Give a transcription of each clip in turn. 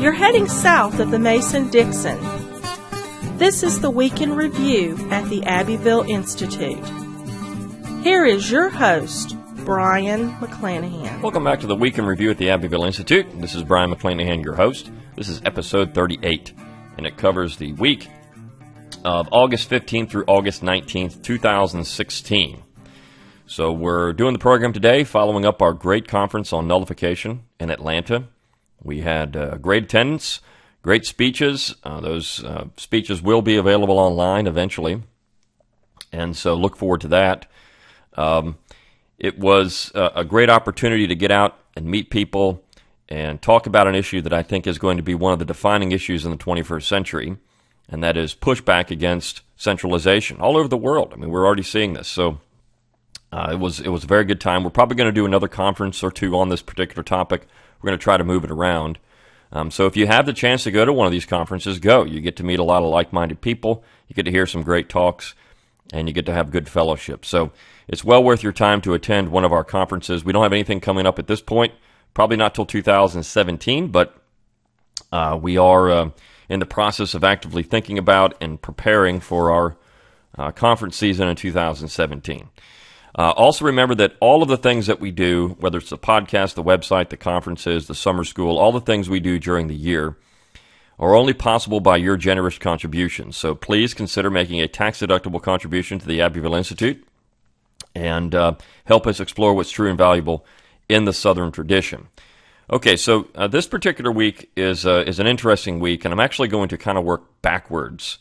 You're heading south of the Mason-Dixon. This is the Week in Review at the Abbeville Institute. Here is your host, Brian McClanahan. Welcome back to the Week in Review at the Abbeville Institute. This is Brian McClanahan, your host. This is episode 38, and it covers the week of August 15th through August 19th, 2016. So we're doing the program today following up our great conference on nullification in Atlanta. We had great attendance, great speeches. Those speeches will be available online eventually, and so look forward to that. It was a great opportunity to get out and meet people and talk about an issue that I think is going to be one of the defining issues in the 21st century, and that is pushback against centralization all over the world. I mean, we're already seeing this. So it was a very good time. We're probably going to do another conference or two on this particular topic. We're going to try to move it around. So if you have the chance to go to one of these conferences, go. You get to meet a lot of like-minded people. You get to hear some great talks, and you get to have good fellowship. So it's well worth your time to attend one of our conferences. We don't have anything coming up at this point, probably not till 2017, but we are in the process of actively thinking about and preparing for our conference season in 2017. Also remember that all of the things that we do, whether it's the podcast, the website, the conferences, the summer school, all the things we do during the year are only possible by your generous contributions. So please consider making a tax-deductible contribution to the Abbeville Institute and help us explore what's true and valuable in the Southern tradition. Okay, so this particular week is an interesting week, and I'm actually going to kind of work backwards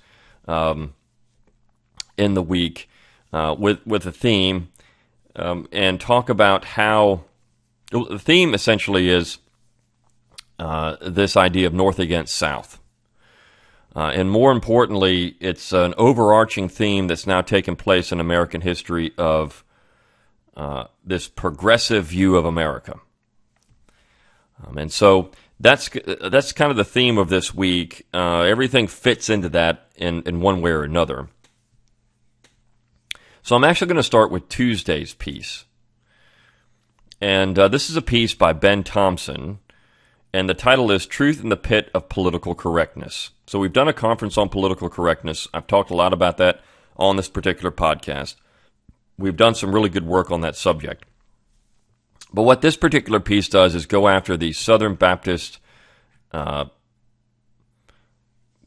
in the week with a theme. And talk about how the theme essentially is this idea of North against South. And more importantly, it's an overarching theme that's now taken place in American history of this progressive view of America. And so that's kind of the theme of this week. Everything fits into that in one way or another. So I'm actually going to start with Tuesday's piece. And this is a piece by Ben Thompson, and the title is Truth in the Pit of Political Correctness. So we've done a conference on political correctness. I've talked a lot about that on this particular podcast. We've done some really good work on that subject. But what this particular piece does is go after the Southern Baptist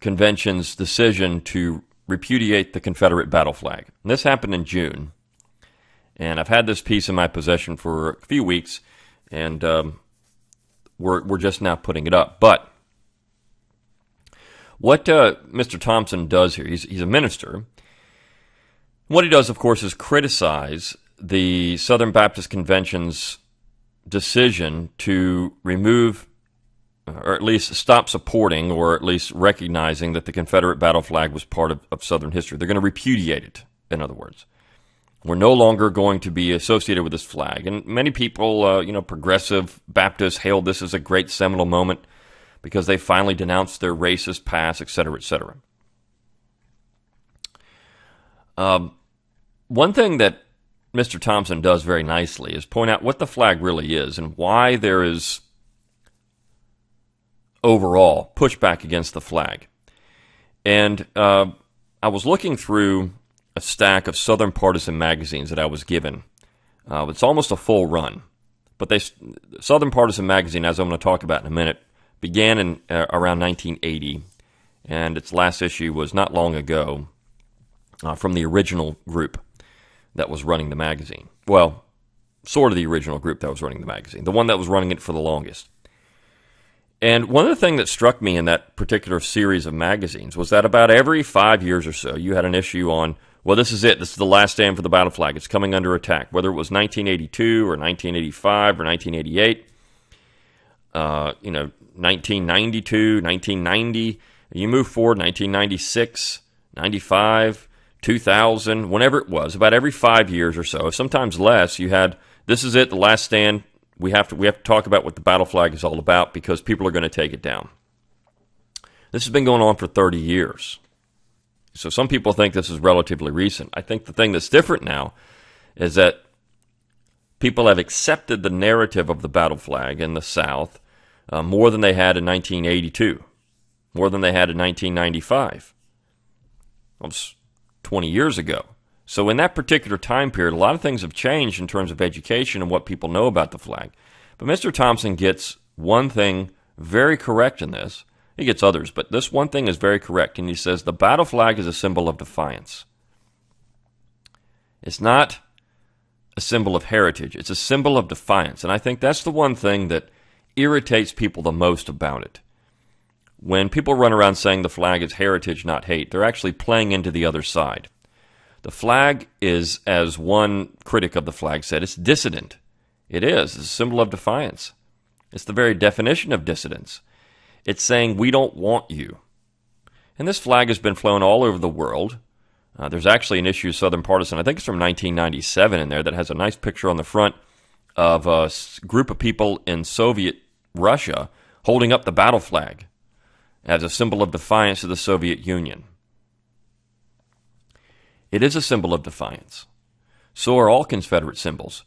Convention's decision to repudiate the Confederate battle flag. And this happened in June, and I've had this piece in my possession for a few weeks, and we're just now putting it up. But what Mr. Thompson does here, he's a minister. What he does, of course, is criticize the Southern Baptist Convention's decision to remove, or at least stop supporting, or at least recognizing that the Confederate battle flag was part of Southern history. They're going to repudiate it, in other words. We're no longer going to be associated with this flag. And many people, progressive Baptists hailed this as a great seminal moment because they finally denounced their racist past, et cetera, et cetera. One thing that Mr. Thompson does very nicely is point out what the flag really is and why there is overall pushback against the flag. And I was looking through a stack of Southern Partisan magazines that I was given. It's almost a full run. But Southern Partisan magazine, as I'm going to talk about in a minute, began in around 1980, and its last issue was not long ago from the original group that was running the magazine. Well, sort of the original group that was running the magazine, the one that was running it for the longest. And one of the things that struck me in that particular series of magazines was that about every 5 years or so, you had an issue on, well, this is it. This is the last stand for the battle flag. It's coming under attack. Whether it was 1982 or 1985 or 1988, 1992, 1990, you move forward, 1996, 95, 2000, whenever it was, about every 5 years or so, sometimes less, you had, this is it, the last stand. We have to talk about what the battle flag is all about because people are going to take it down. This has been going on for 30 years. So some people think this is relatively recent. I think the thing that's different now is that people have accepted the narrative of the battle flag in the South more than they had in 1982, more than they had in 1995. That was 20 years ago. So in that particular time period, a lot of things have changed in terms of education and what people know about the flag. But Mr. Thompson gets one thing very correct in this. He gets others, but this one thing is very correct. And he says the battle flag is a symbol of defiance. It's not a symbol of heritage. It's a symbol of defiance. And I think that's the one thing that irritates people the most about it. When people run around saying the flag is heritage, not hate, they're actually playing into the other side. The flag is, as one critic of the flag said, it's dissident. It is. It's a symbol of defiance. It's the very definition of dissidence. It's saying, we don't want you. And this flag has been flown all over the world. There's actually an issue, Southern Partisan, I think it's from 1997 in there, that has a nice picture on the front of a group of people in Soviet Russia holding up the battle flag as a symbol of defiance to the Soviet Union. It is a symbol of defiance. So are all Confederate symbols.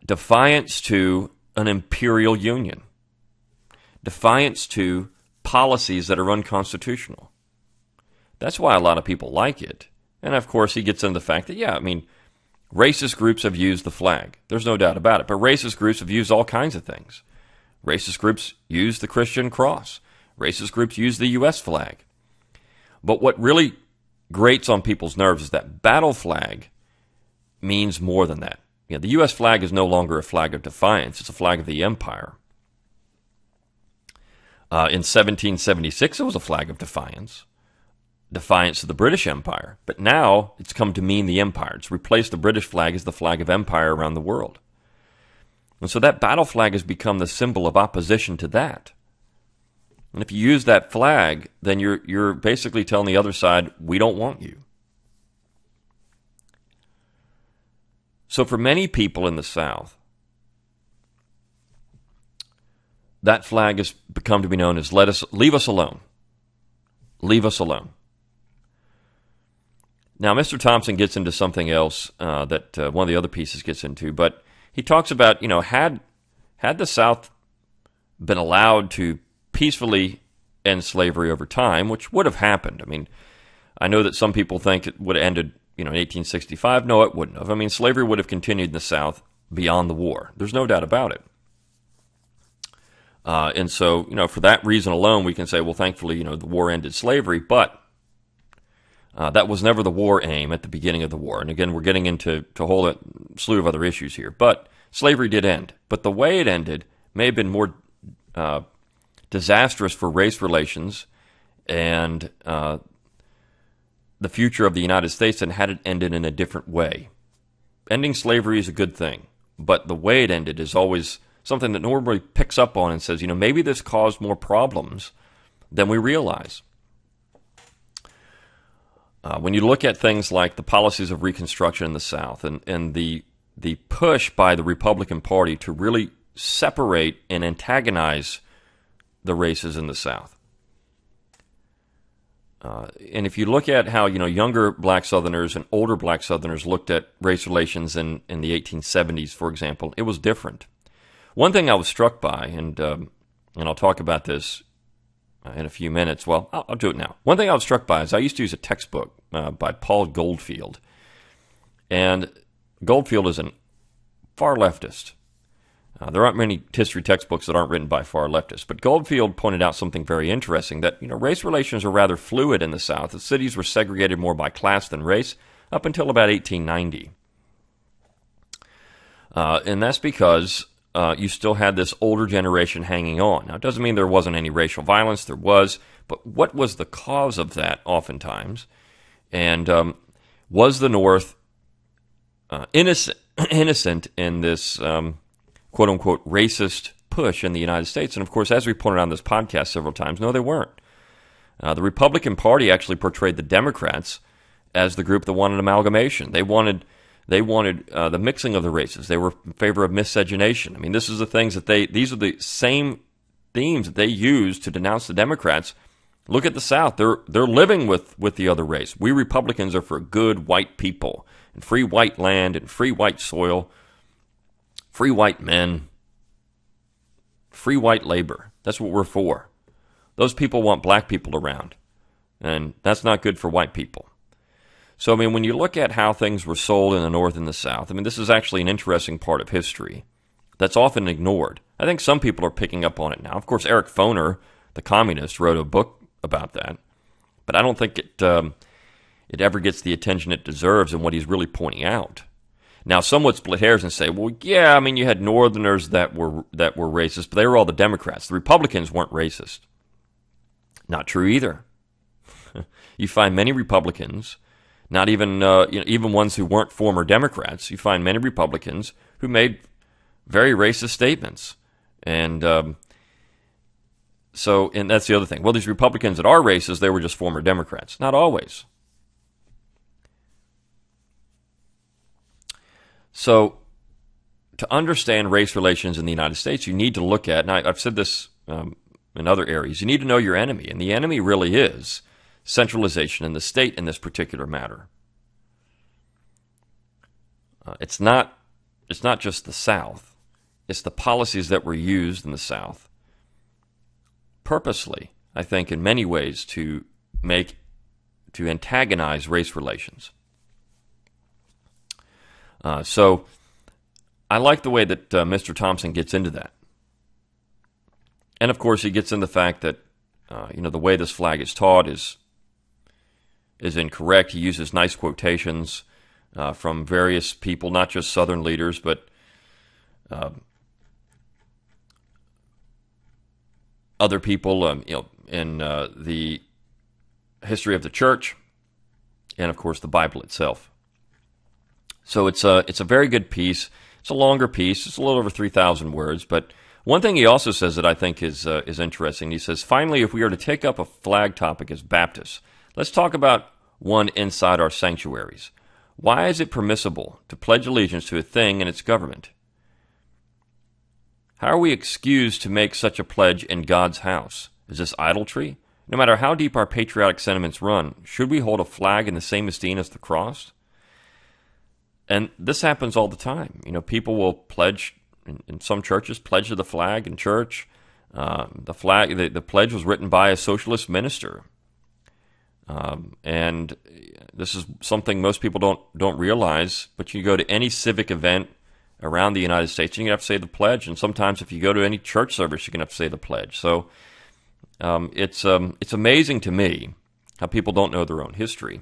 Defiance to an imperial union. Defiance to policies that are unconstitutional. That's why a lot of people like it. And of course, he gets into the fact that, racist groups have used the flag. There's no doubt about it. But racist groups have used all kinds of things. Racist groups use the Christian cross. Racist groups use the U.S. flag. But what really grates on people's nerves is that battle flag means more than that. The U.S. flag is no longer a flag of defiance. It's a flag of the empire. In 1776, it was a flag of defiance. Defiance to the British Empire. But now it's come to mean the empire. It's replaced the British flag as the flag of empire around the world. And so that battle flag has become the symbol of opposition to that. And if you use that flag, then you're basically telling the other side, we don't want you. So for many people in the South, that flag has become to be known as leave us alone. Leave us alone. Now, Mr. Thompson gets into something else that one of the other pieces gets into, but he talks about, had the South been allowed to peacefully end slavery over time, which would have happened. I know that some people think it would have ended, in 1865. No, it wouldn't have. Slavery would have continued in the South beyond the war. There's no doubt about it. And so, for that reason alone, we can say, well, thankfully, the war ended slavery, but that was never the war aim at the beginning of the war. And again, we're getting into a whole slew of other issues here. But slavery did end. But the way it ended may have been more disastrous for race relations and the future of the United States than had it ended in a different way. Ending slavery is a good thing, but the way it ended is always something that nobody picks up on and says, maybe this caused more problems than we realize. When you look at things like the policies of Reconstruction in the South and the push by the Republican Party to really separate and antagonize the races in the South. And if you look at how, younger black Southerners and older black Southerners looked at race relations in the 1870s, for example, it was different. One thing I was struck by, and I'll talk about this in a few minutes. Well, I'll do it now. One thing I was struck by is I used to use a textbook by Paul Goldfield. And Goldfield is a far leftist. There aren't many history textbooks that aren't written by far leftists, but Goldfield pointed out something very interesting, that race relations are rather fluid in the South. The cities were segregated more by class than race up until about 1890. And that's because you still had this older generation hanging on. Now, it doesn't mean there wasn't any racial violence. There was, but what was the cause of that oftentimes? And was the North innocent in this quote-unquote racist push in the United States? And of course, as we pointed out on this podcast several times, no, they weren't. The Republican Party actually portrayed the Democrats as the group that wanted amalgamation. They wanted the mixing of the races. They were in favor of miscegenation. This is the things that these are the same themes that they used to denounce the Democrats. Look at the South. They're living with the other race. We Republicans are for good white people and free white land and free white soil, free white men, free white labor. That's what we're for. Those people want black people around, and that's not good for white people. So, I mean, when you look at how things were sold in the North and the South, I mean, this is actually an interesting part of history that's often ignored. I think some people are picking up on it now. Of course, Eric Foner, the communist, wrote a book about that, but I don't think it ever gets the attention it deserves in what he's really pointing out. Now, some would split hairs and say, well, yeah, I mean, you had Northerners that were racist, but they were all the Democrats. The Republicans weren't racist. Not true either. You find many Republicans, not even even ones who weren't former Democrats. You find many Republicans who made very racist statements, and and that's the other thing. Well, these Republicans that are racist, they were just former Democrats. Not always. So, to understand race relations in the United States, you need to look at, and I've said this in other areas, you need to know your enemy, and the enemy really is centralization in the state in this particular matter. It's not just the South. It's the policies that were used in the South purposely, I think, in many ways to antagonize race relations. So I like the way that Mr. Thompson gets into that. And, of course, he gets in the fact that, the way this flag is taught is incorrect. He uses nice quotations from various people, not just Southern leaders, but other people, in the history of the church, and, of course, the Bible itself. So it's a very good piece. It's a longer piece. It's a little over 3,000 words. But one thing he also says that I think is interesting. He says, finally, if we are to take up a flag topic as Baptists, let's talk about one inside our sanctuaries. Why is it permissible to pledge allegiance to a thing and its government? How are we excused to make such a pledge in God's house? Is this idolatry? No matter how deep our patriotic sentiments run, should we hold a flag in the same esteem as the cross? And this happens all the time. People will pledge, in some churches, pledge to the flag in church. The pledge was written by a socialist minister. And this is something most people don't realize, but you go to any civic event around the United States, and you have to say the pledge, and sometimes if you go to any church service, you're going to have to say the pledge. So it's amazing to me how people don't know their own history.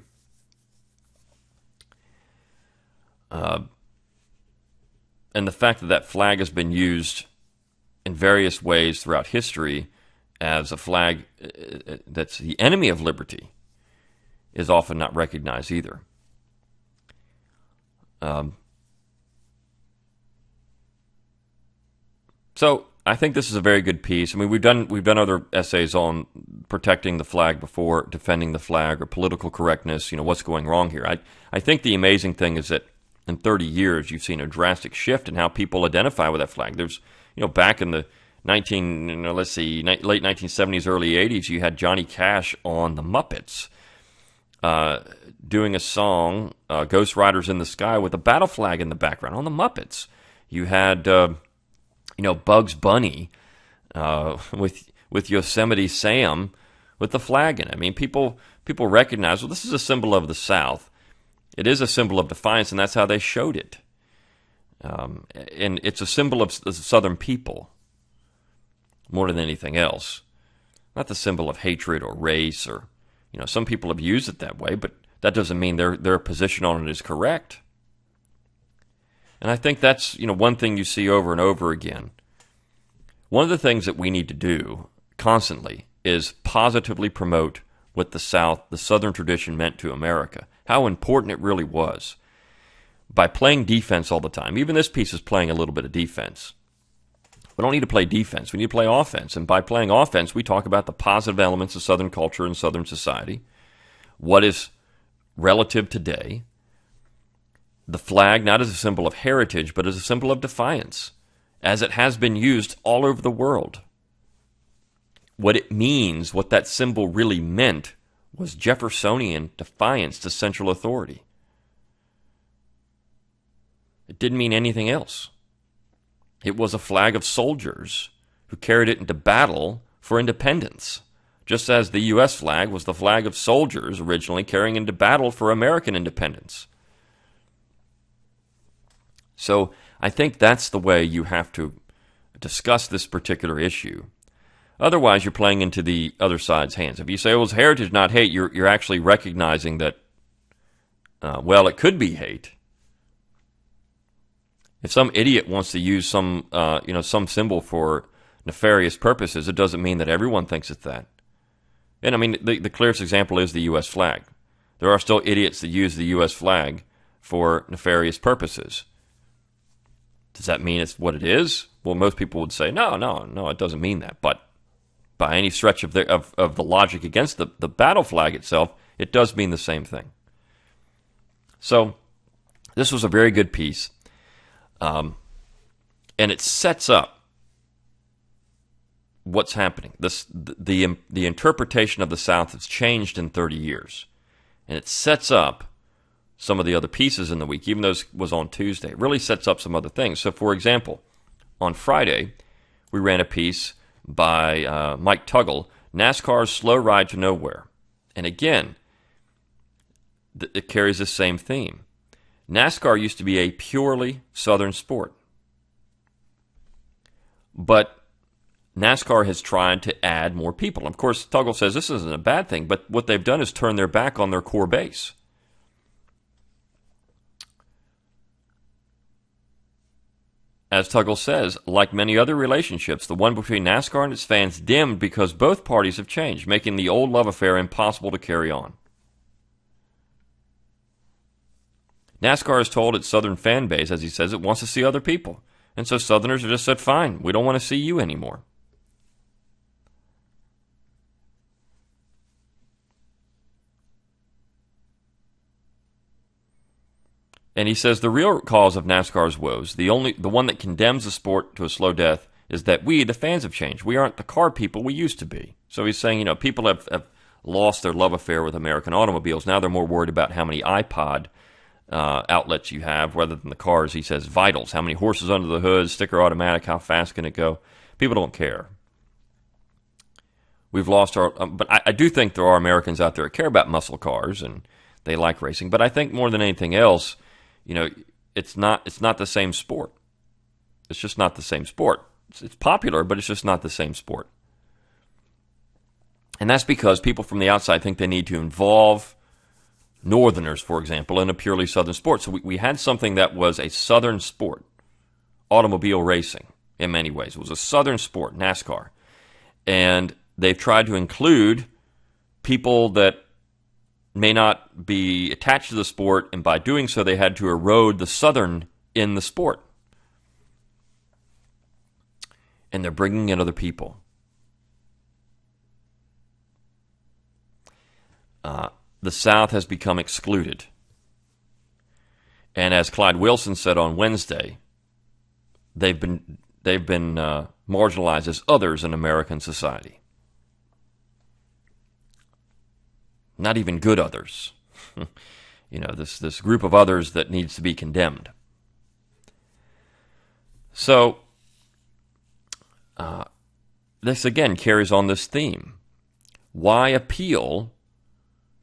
And the fact that flag has been used in various ways throughout history as a flag that's the enemy of liberty is often not recognized either. So I think this is a very good piece. I mean, we've done other essays on protecting the flag before, defending the flag, or political correctness. What's going wrong here? I think the amazing thing is that in 30 years, you've seen a drastic shift in how people identify with that flag. There's, back in the late 1970s, early 80s, you had Johnny Cash on the Muppets doing a song, Ghost Riders in the Sky, with a battle flag in the background on the Muppets. You had, Bugs Bunny with Yosemite Sam with the flag in it. I mean, people recognize, well, this is a symbol of the South. It is a symbol of defiance, and that's how they showed it. And it's a symbol of the Southern people more than anything else. Not the symbol of hatred or race, or some people have used it that way, but that doesn't mean their position on it is correct. And I think that's one thing you see over and over again. One of the things that we need to do constantly is positively promote what the South, the Southern tradition, meant to America. How important it really was. By playing defense all the time. Even this piece is playing a little bit of defense. We don't need to play defense. We need to play offense. And by playing offense, we talk about the positive elements of Southern culture and Southern society. What is relative today. The flag, not as a symbol of heritage, but as a symbol of defiance, as it has been used all over the world. What it means, what that symbol really meant, was Jeffersonian defiance to central authority. It didn't mean anything else. It was a flag of soldiers who carried it into battle for independence, just as the U.S. flag was the flag of soldiers originally carrying into battle for American independence. So I think that's the way you have to discuss this particular issue. Otherwise, you're playing into the other side's hands. If you say, well, it's heritage, not hate, you're actually recognizing that, well, it could be hate. If some idiot wants to use some symbol for nefarious purposes, it doesn't mean that everyone thinks it's that. And I mean, the clearest example is the U.S. flag. There are still idiots that use the U.S. flag for nefarious purposes. Does that mean it's what it is? Well, most people would say, no, it doesn't mean that. But by any stretch of the logic against the battle flag itself, it does mean the same thing. So this was a very good piece. And it sets up what's happening. The interpretation of the South has changed in 30 years. And it sets up some of the other pieces in the week, even though it was on Tuesday. It really sets up some other things. So, for example, on Friday, we ran a piece by Mike Tuggle, NASCAR's Slow Ride to Nowhere. And again, it carries the same theme. NASCAR used to be a purely Southern sport. But NASCAR has tried to add more people. Of course, Tuggle says this isn't a bad thing, but what they've done is turn their back on their core base. As Tuggle says, like many other relationships, the one between NASCAR and its fans dimmed because both parties have changed, making the old love affair impossible to carry on. NASCAR has told its Southern fan base, as he says, it wants to see other people. And so Southerners have just said, fine, we don't want to see you anymore. And he says the real cause of NASCAR's woes, the one that condemns the sport to a slow death, is that we, the fans, have changed. We aren't the car people we used to be. So he's saying, people have lost their love affair with American automobiles. Now they're more worried about how many iPod outlets you have rather than the cars. He says vitals, how many horses under the hood, sticker automatic, how fast can it go? People don't care. We've lost our... but I do think there are Americans out there that care about muscle cars and they like racing. But I think more than anything else, it's not the same sport. It's just not the same sport. It's popular, but it's just not the same sport. And that's because people from the outside think they need to involve Northerners, for example, in a purely Southern sport. So we had something that was a Southern sport, automobile racing, in many ways. It was a Southern sport, NASCAR. And they've tried to include people that may not be attached to the sport, and by doing so, they had to erode the Southern in the sport. And they're bringing in other people. The South has become excluded. And as Clyde Wilson said on Wednesday, they've been marginalized as others in American society. Not even good others. This group of others that needs to be condemned. So, this again carries on this theme. Why appeal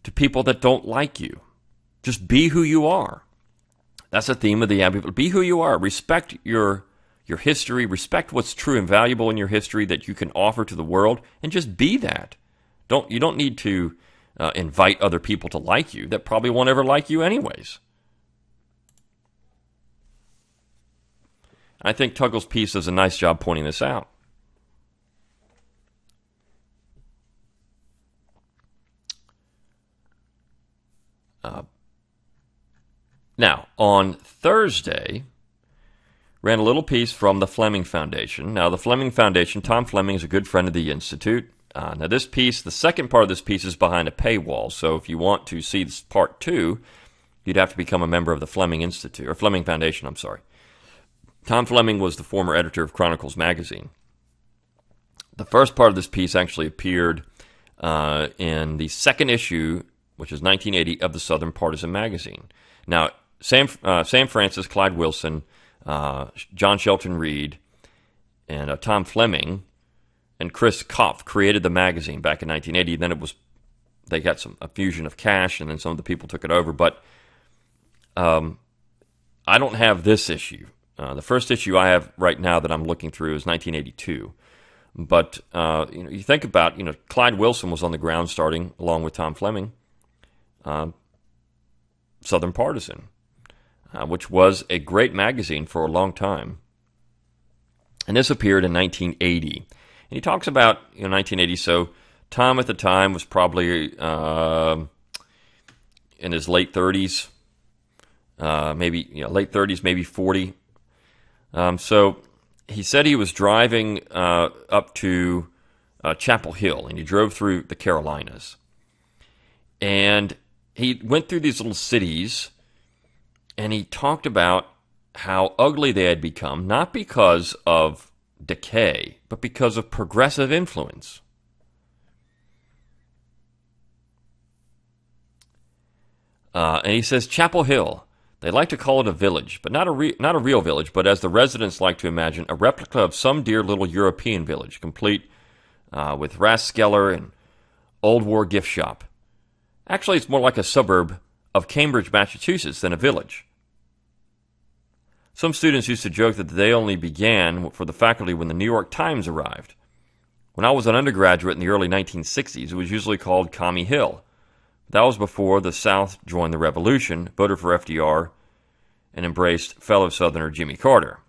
to people that don't like you? Just be who you are. That's the theme of the Abbeville. Be who you are. Respect your history. Respect what's true and valuable in your history that you can offer to the world, and just be that. You don't need to invite other people to like you that probably won't ever like you anyways. I think Tuggle's piece does a nice job pointing this out. Now, on Thursday, ran a little piece from the Fleming Foundation. Now, the Fleming Foundation, Tom Fleming is a good friend of the Institute. Now, this piece, the second part of this piece is behind a paywall. So if you want to see this part 2, you'd have to become a member of the Fleming Institute, or Fleming Foundation, I'm sorry. Tom Fleming was the former editor of Chronicles magazine. The first part of this piece actually appeared in the second issue, which is 1980, of the Southern Partisan magazine. Now, Sam Francis, Clyde Wilson, John Shelton Reed, and Tom Fleming and Chris Kopf created the magazine back in 1980. Then they got a fusion of cash, and then some of the people took it over. But I don't have this issue. The first issue I have right now that I'm looking through is 1982. But you think about, Clyde Wilson was on the ground starting along with Tom Fleming, Southern Partisan, which was a great magazine for a long time. And this appeared in 1980. And he talks about 1980. So Tom at the time was probably in his late 30s, maybe late 30s, maybe 40. So he said he was driving up to Chapel Hill, and he drove through the Carolinas. And he went through these little cities, and he talked about how ugly they had become, not because of decay, but because of progressive influence. And he says, Chapel Hill, they like to call it a village, but not a real village, but as the residents like to imagine, a replica of some dear little European village, complete with Rathskeller and old war gift shop. Actually, it's more like a suburb of Cambridge, Massachusetts than a village. Some students used to joke that the day only began for the faculty when the New York Times arrived. When I was an undergraduate in the early 1960s, it was usually called Commie Hill. That was before the South joined the Revolution, voted for FDR, and embraced fellow Southerner Jimmy Carter.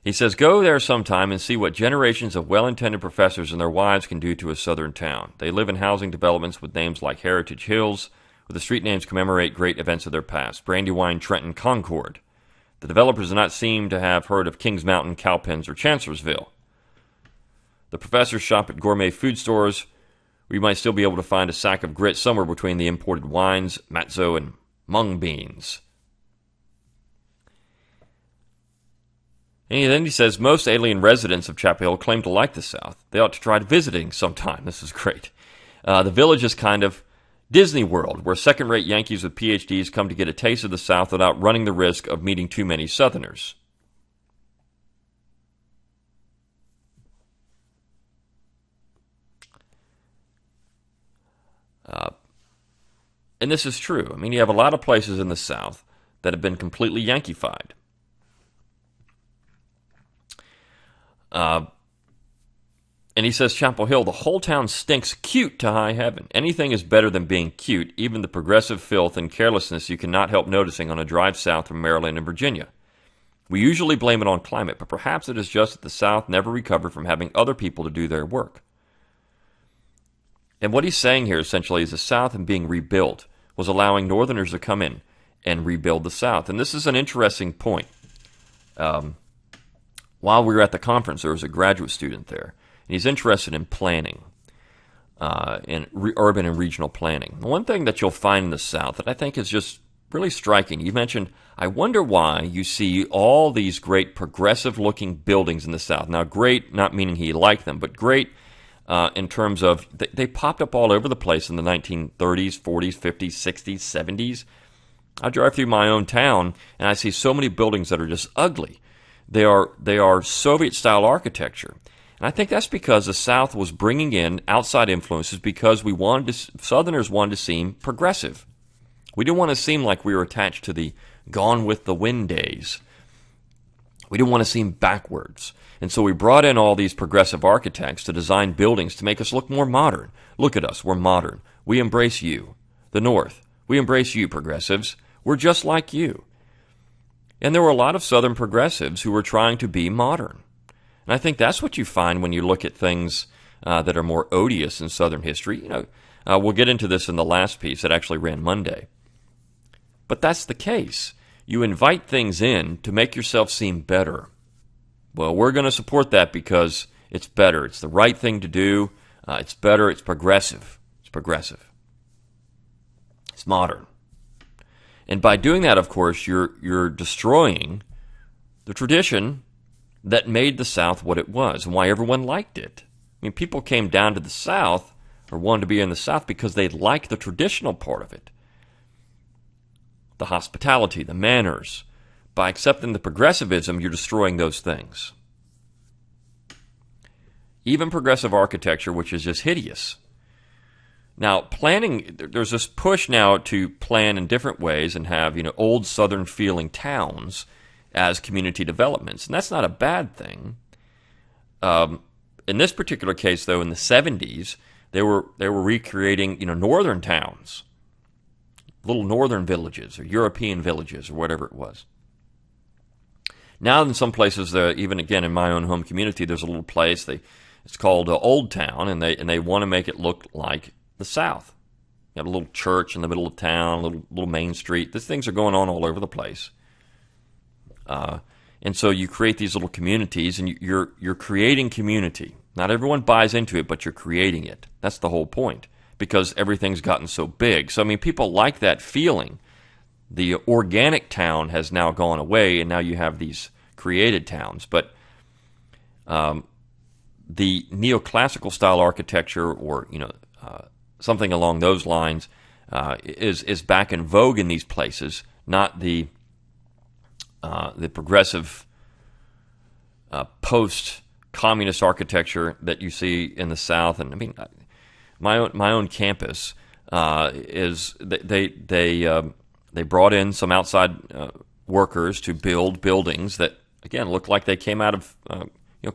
He says, go there sometime and see what generations of well-intended professors and their wives can do to a Southern town. They live in housing developments with names like Heritage Hills, where the street names commemorate great events of their past. Brandywine, Trenton, Concord. The developers do not seem to have heard of Kings Mountain, Cowpens, or Chancellorsville. The professors shop at gourmet food stores where you might still be able to find a sack of grits somewhere between the imported wines, matzo, and mung beans. And then he says, most alien residents of Chapel Hill claim to like the South. They ought to try visiting sometime. This is great. The village is kind of Disney World, where second-rate Yankees with PhDs come to get a taste of the South without running the risk of meeting too many Southerners. And this is true. I mean, you have a lot of places in the South that have been completely Yankeefied. And he says, Chapel Hill, the whole town stinks cute to high heaven. Anything is better than being cute, even the progressive filth and carelessness you cannot help noticing on a drive south from Maryland and Virginia. We usually blame it on climate, but perhaps it is just that the South never recovered from having other people to do their work. And what he's saying here essentially is the South, in being rebuilt, was allowing Northerners to come in and rebuild the South. And this is an interesting point. While we were at the conference, there was a graduate student there, and he's interested in planning, in urban and regional planning. One thing that you'll find in the South that I think is just really striking, you mentioned, I wonder why you see all these great progressive-looking buildings in the South. Now, great, not meaning he liked them, but great in terms of they popped up all over the place in the 1930s, 40s, 50s, 60s, 70s. I drive through my own town, and I see so many buildings that are just ugly. They are Soviet-style architecture. And I think that's because the South was bringing in outside influences because Southerners wanted to seem progressive. We didn't want to seem like we were attached to the Gone with the Wind days. We didn't want to seem backwards. And so we brought in all these progressive architects to design buildings to make us look more modern. Look at us, we're modern. We embrace you. The North, we embrace you, progressives. We're just like you. And there were a lot of Southern progressives who were trying to be modern. And I think that's what you find when you look at things that are more odious in Southern history. We'll get into this in the last piece that actually ran Monday. But that's the case. You invite things in to make yourself seem better. Well, we're going to support that because it's better. It's the right thing to do. It's better. It's progressive. It's progressive. It's modern. And by doing that, of course, you're destroying the tradition that made the South what it was and why everyone liked it. I mean, people came down to the South or wanted to be in the South because they liked the traditional part of it. The hospitality, the manners, by accepting the progressivism, you're destroying those things. Even progressive architecture, which is just hideous. Now, planning, there's this push now to plan in different ways and have, old Southern feeling towns as community developments. And that's not a bad thing. In this particular case, though, in the 70s, they were recreating, northern towns, little northern villages or European villages or whatever it was. Now, in some places, even again in my own home community, there's a little place it's called Old Town, and they want to make it look like the South. You have a little church in the middle of town, a little main street. These things are going on all over the place. And so you create these little communities, and you're creating community. Not everyone buys into it, but you're creating it. That's the whole point, because everything's gotten so big. So, people like that feeling. The organic town has now gone away, and now you have these created towns. But the neoclassical style architecture, or something along those lines, is back in vogue in these places. Not the progressive post-communist architecture that you see in the South. And my own campus is they brought in some outside workers to build buildings that again look like they came out of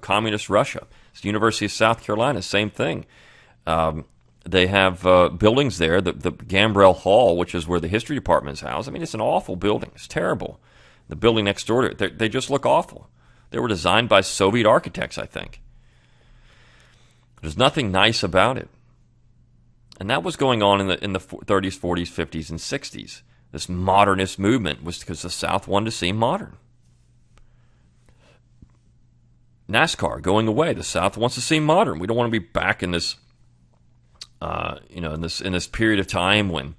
communist Russia. It's the University of South Carolina, same thing. They have buildings there, the Gambrell Hall, which is where the history department is housed. It's an awful building. It's terrible. The building next door to it, they just look awful. They were designed by Soviet architects, I think. There's nothing nice about it. And that was going on in the 30s, 40s, 50s, and 60s. This modernist movement was because the South wanted to seem modern. NASCAR going away. The South wants to seem modern. We don't want to be back in this, in this period of time when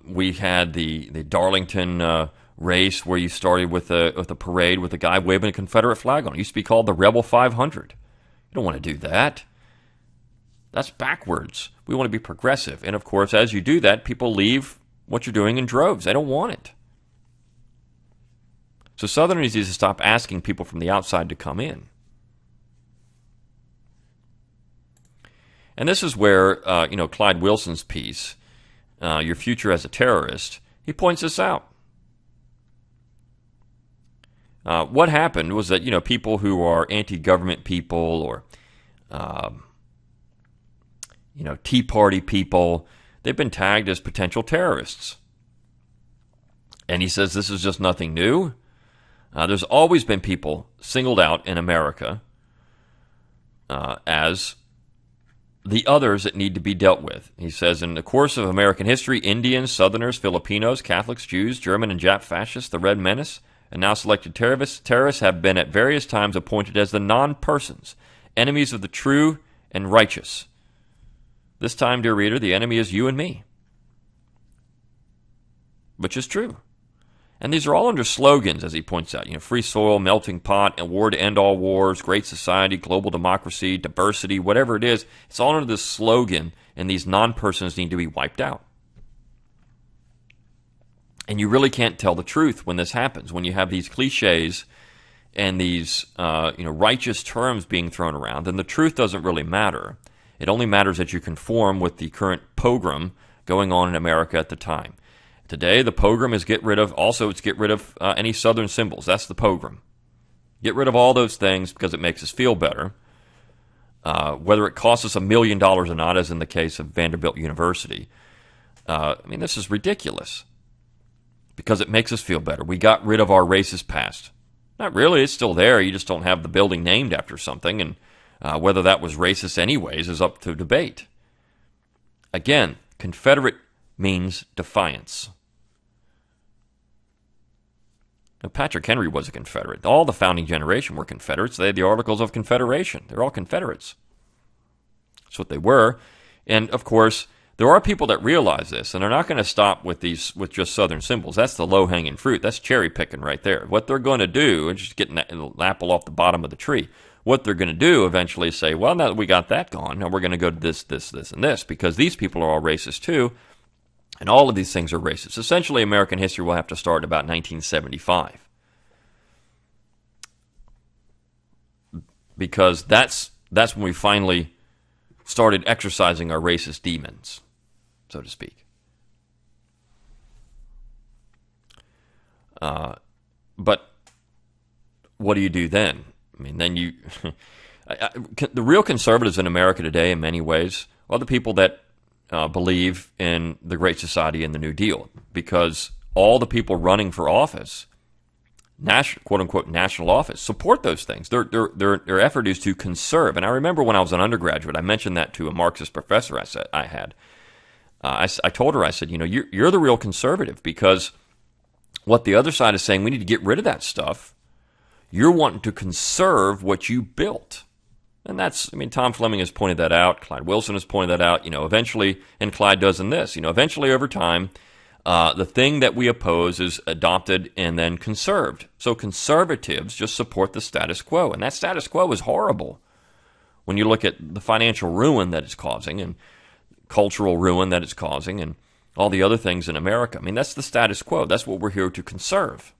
we had the Darlington race where you started with a parade with a guy waving a Confederate flag on it. It used to be called the Rebel 500. You don't want to do that. That's backwards. We want to be progressive. And of course, as you do that, people leave what you're doing in droves. They don't want it. So Southerners need to stop asking people from the outside to come in. And this is where, Clyde Wilson's piece, Your Future as a Terrorist, he points this out. What happened was that, people who are anti-government people or, Tea Party people, they've been tagged as potential terrorists. And he says this is just nothing new. There's always been people singled out in America as the others that need to be dealt with. He says, in the course of American history, Indians, Southerners, Filipinos, Catholics, Jews, German and Jap fascists, the Red Menace, and now selected terrorists have been at various times appointed as the non-persons, enemies of the true and righteous. This time, dear reader, the enemy is you and me, which is true. And these are all under slogans, as he points out. Free soil, melting pot, a war to end all wars, great society, global democracy, diversity, whatever it is. It's all under this slogan, and these non-persons need to be wiped out. And you really can't tell the truth when this happens, when you have these cliches and these righteous terms being thrown around, then the truth doesn't really matter. It only matters that you conform with the current pogrom going on in America at the time. Today, the pogrom is get rid of any Southern symbols. That's the pogrom. Get rid of all those things because it makes us feel better. Whether it costs us $1 million or not, as in the case of Vanderbilt University. This is ridiculous. Because it makes us feel better. We got rid of our racist past. Not really. It's still there. You just don't have the building named after something. And whether that was racist anyways is up to debate. Again, Confederate means defiance. Now, Patrick Henry was a Confederate. All the founding generation were Confederates. They had the Articles of Confederation. They're all Confederates. That's what they were. And, of course, there are people that realize this, and they're not going to stop with just Southern symbols. That's the low-hanging fruit. That's cherry picking right there. What they're going to do is just getting an apple off the bottom of the tree. What they're going to do eventually is say, well, now that we got that gone, now we're going to go to this, this, this, and this, because these people are all racist too. And all of these things are racist. Essentially, American history will have to start in about 1975. Because that's when we finally started exercising our racist demons, so to speak. But what do you do then? I mean, then you... the real conservatives in America today, in many ways, are the people that believe in the Great Society and the New Deal, because all the people running for office, quote-unquote national office, support those things. Their effort is to conserve. And I remember when I was an undergraduate, I mentioned that to a Marxist professor I told her, I said, you're the real conservative, because what the other side is saying, we need to get rid of that stuff. You're wanting to conserve what you built. And Tom Fleming has pointed that out. Clyde Wilson has pointed that out. Eventually, and Clyde does in this, eventually over time, the thing that we oppose is adopted and then conserved. So conservatives just support the status quo. And that status quo is horrible when you look at the financial ruin that it's causing and cultural ruin that it's causing and all the other things in America. That's the status quo. That's what we're here to conserve.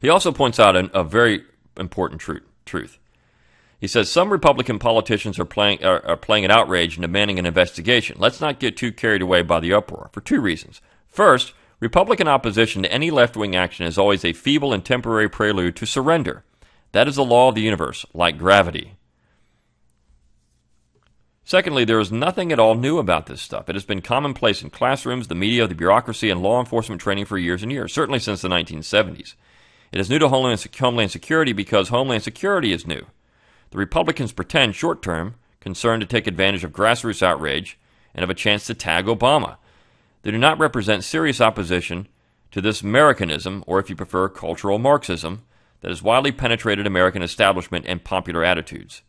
He also points out a very important truth. He says some Republican politicians are playing an outrage and demanding an investigation. Let's not get too carried away by the uproar, for two reasons. First, Republican opposition to any left-wing action is always a feeble and temporary prelude to surrender. That is the law of the universe, like gravity. Secondly, there is nothing at all new about this stuff. It has been commonplace in classrooms, the media, the bureaucracy, and law enforcement training for years and years, certainly since the 1970s. It is new to Homeland Security because Homeland Security is new. The Republicans pretend short-term, concerned to take advantage of grassroots outrage and of a chance to tag Obama. They do not represent serious opposition to this Americanism, or if you prefer, cultural Marxism, that has widely penetrated American establishment and popular attitudes.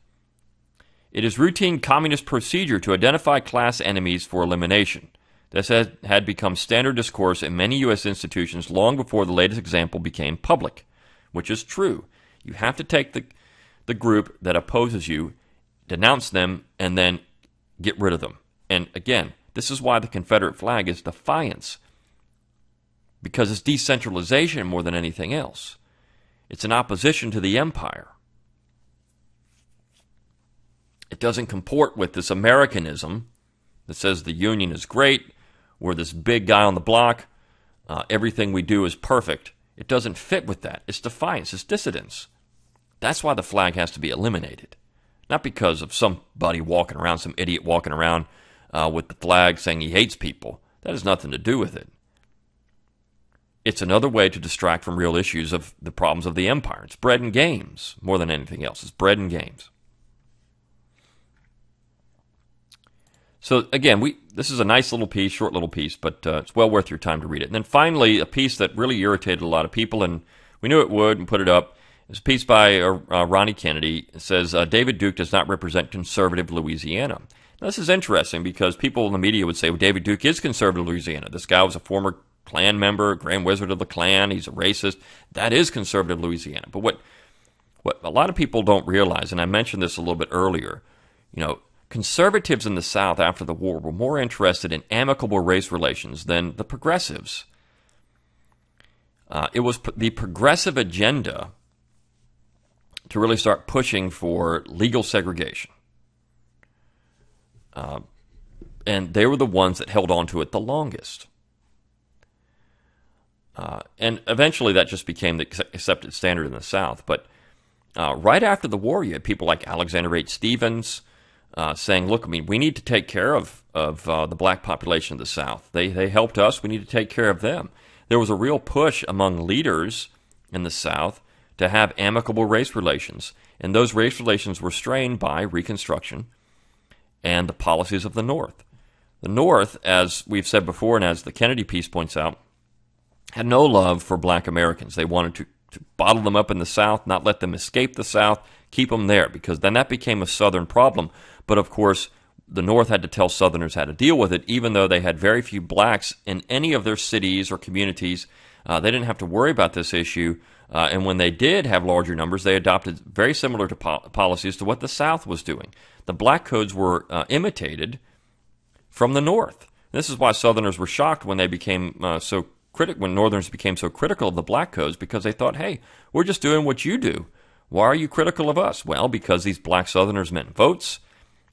It is routine communist procedure to identify class enemies for elimination. This had become standard discourse in many U.S. institutions long before the latest example became public, which is true. You have to take the group that opposes you, denounce them, and then get rid of them. And again, this is why the Confederate flag is defiance, because it's decentralization more than anything else. It's an opposition to the empire. It doesn't comport with this Americanism that says the Union is great, we're this big guy on the block, everything we do is perfect. It doesn't fit with that. It's defiance. It's dissidence. That's why the flag has to be eliminated. Not because of somebody walking around, some idiot walking around with the flag saying he hates people. That has nothing to do with it. It's another way to distract from real issues of the problems of the empire. It's bread and games more than anything else. It's bread and games. So again, this is a nice little piece, short little piece, but it's well worth your time to read it. And then finally, a piece that really irritated a lot of people, and we knew it would, and put it up. It's a piece by Ronnie Kennedy. It says, David Duke does not represent conservative Louisiana. Now, this is interesting because people in the media would say, well, David Duke is conservative Louisiana. This guy was a former Klan member, Grand Wizard of the Klan. He's a racist. That is conservative Louisiana. But what a lot of people don't realize, and I mentioned this a little bit earlier, conservatives in the South after the war were more interested in amicable race relations than the progressives. It was the progressive agenda to really start pushing for legal segregation. And they were the ones that held on to it the longest. And eventually that just became the accepted standard in the South. But right after the war, you had people like Alexander H. Stevens, saying, look, we need to take care of the black population of the South. They helped us. We need to take care of them. There was a real push among leaders in the South to have amicable race relations. And those race relations were strained by Reconstruction and the policies of the North. The North, as we've said before and as the Kennedy piece points out, had no love for black Americans. They wanted to bottle them up in the South, not let them escape the South, keep them there, because then that became a Southern problem. But of course, the North had to tell Southerners how to deal with it, even though they had very few blacks in any of their cities or communities They didn't have to worry about this issue. And when they did have larger numbers, they adopted very similar to policies to what the South was doing. The black codes were imitated from the North. This is why Southerners were shocked when they became when Northerners became so critical of the black codes, because they thought, hey, we're just doing what you do. Why are you critical of us? Well, because these black Southerners meant votes,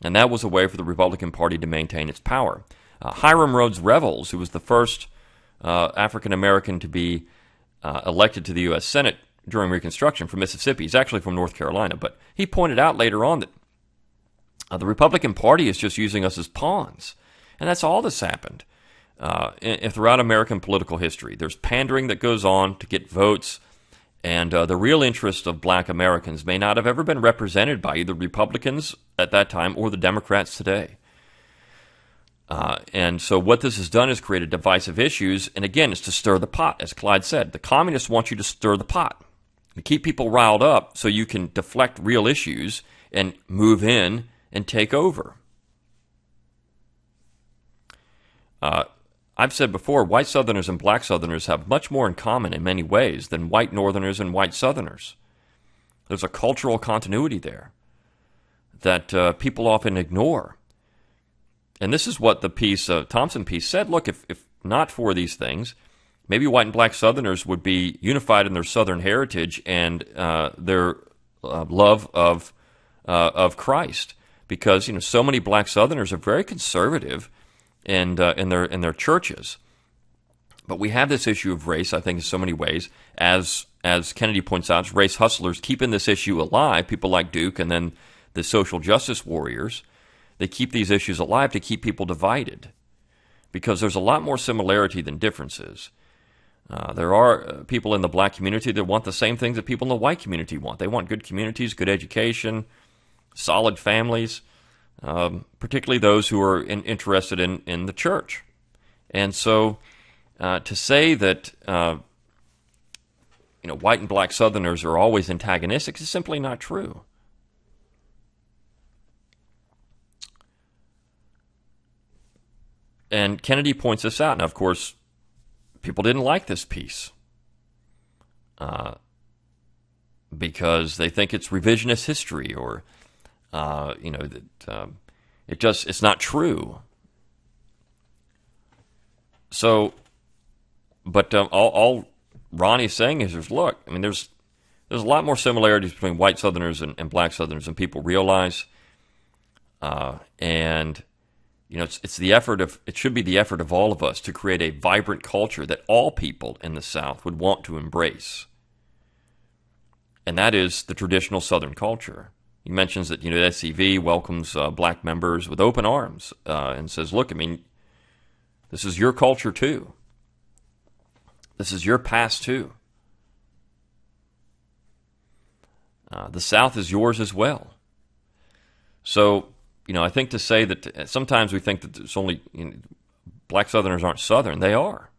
and that was a way for the Republican Party to maintain its power. Hiram Rhodes Revels, who was the first African-American to be elected to the U.S. Senate during Reconstruction from Mississippi. He's actually from North Carolina, but he pointed out later on that the Republican Party is just using us as pawns, and that's all that's happened throughout American political history. There's pandering that goes on to get votes, and the real interest of black Americans may not have ever been represented by either Republicans at that time or the Democrats today. And so what this has done is created divisive issues, and again, it's to stir the pot, as Clyde said. The communists want you to stir the pot, to keep people riled up so you can deflect real issues and move in and take over. I've said before, white Southerners and black Southerners have much more in common in many ways than white Northerners and white Southerners. There's a cultural continuity there that people often ignore. And this is what the piece, Thompson piece said. Look, if not for these things, maybe white and black Southerners would be unified in their Southern heritage and their love of Christ, because so many black Southerners are very conservative in their churches. But we have this issue of race, I think, in so many ways. As Kennedy points out, race hustlers keeping this issue alive. People like Duke and then the social justice warriors. They keep these issues alive to keep people divided, because there's a lot more similarity than differences. There are people in the black community that want the same things that people in the white community want. They want good communities, good education, solid families, particularly those who are interested in the church. And so to say that white and black Southerners are always antagonistic is simply not true. And Kennedy points this out. Now, of course, people didn't like this piece because they think it's revisionist history, or that it's not true. So, but all Ronnie's saying is, there's a lot more similarities between white Southerners and black Southerners than people realize, and it should be the effort of all of us to create a vibrant culture that all people in the South would want to embrace. And that is the traditional Southern culture. He mentions that, the SCV welcomes black members with open arms and says, look, this is your culture too. This is your past too. The South is yours as well. So, I think to say that sometimes we think that it's only black Southerners aren't Southern. They are.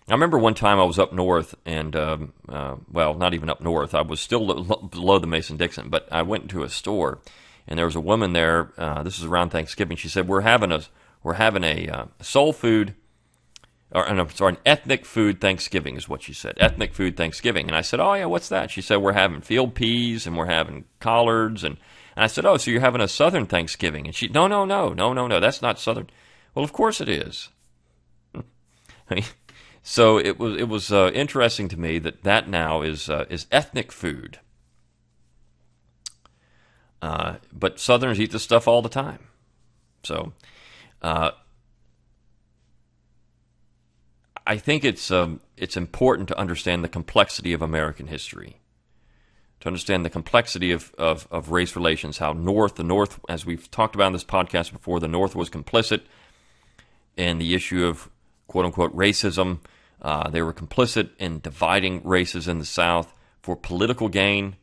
I remember one time I was up north, and not even up north. I was still below the Mason-Dixon, but I went into a store, and there was a woman there. This was around Thanksgiving. She said, "We're having a soul food, an ethnic food Thanksgiving," is what she said. Ethnic food Thanksgiving, and I said, "Oh yeah, what's that?" She said, "We're having field peas, and we're having collards, and I said, "Oh, so you're having a Southern Thanksgiving?" And she, no, that's not Southern. Well, of course it is. So it was interesting to me that now is ethnic food. But Southerners eat this stuff all the time. So I think it's important to understand the complexity of American history, to understand the complexity of race relations, how the North, as we've talked about in this podcast before, the North was complicit in the issue of quote-unquote racism. They were complicit in dividing races in the South for political gain.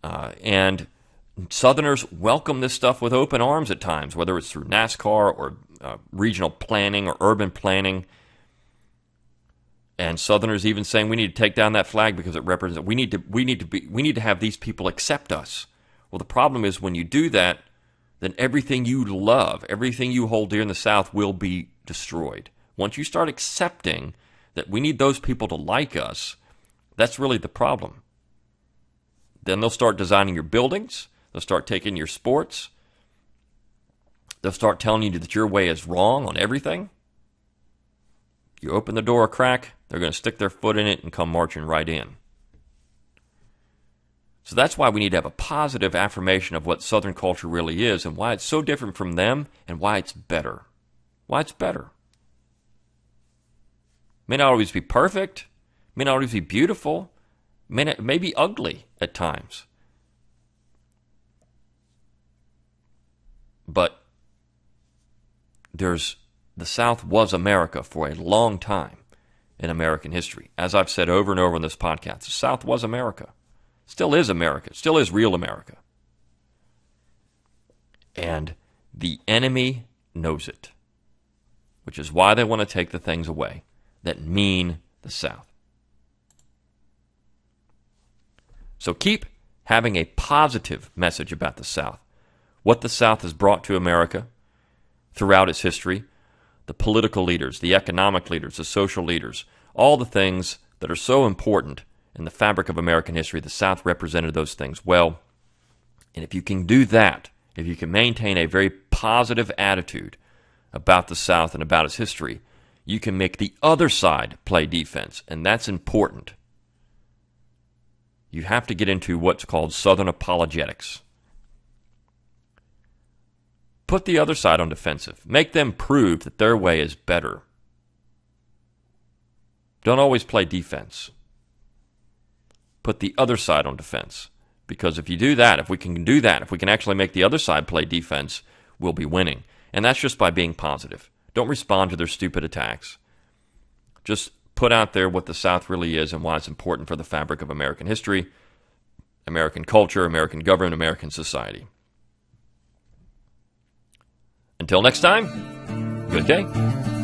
And Southerners welcome this stuff with open arms at times, whether it's through NASCAR or regional planning or urban planning. And Southerners even saying we need to take down that flag because it represents. We need to have these people accept us. Well, the problem is when you do that, then everything you love, everything you hold dear in the South will be destroyed. Once you start accepting that we need those people to like us, that's really the problem. Then they'll start designing your buildings. They'll start taking your sports. They'll start telling you that your way is wrong on everything. You open the door a crack, they're going to stick their foot in it and come marching right in. So that's why we need to have a positive affirmation of what Southern culture really is and why it's so different from them and why it's better. Why it's better. May not always be perfect, may not always be beautiful, may be ugly at times. But the South was America for a long time in American history. As I've said over and over in this podcast, the South was America. Still is America. Still is real America. And the enemy knows it, which is why they want to take the things away that mean the South. So keep having a positive message about the South, what the South has brought to America throughout its history, the political leaders, the economic leaders, the social leaders, all the things that are so important in the fabric of American history. The South represented those things well. And if you can do that, if you can maintain a very positive attitude about the South and about its history, you can make the other side play defense, and that's important. You have to get into what's called Southern apologetics. Put the other side on defensive. Make them prove that their way is better. Don't always play defense. Put the other side on defense. Because if you do that, if we can do that, if we can actually make the other side play defense, we'll be winning. And that's just by being positive. Don't respond to their stupid attacks. Just put out there what the South really is and why it's important for the fabric of American history, American culture, American government, American society. Until next time, good day.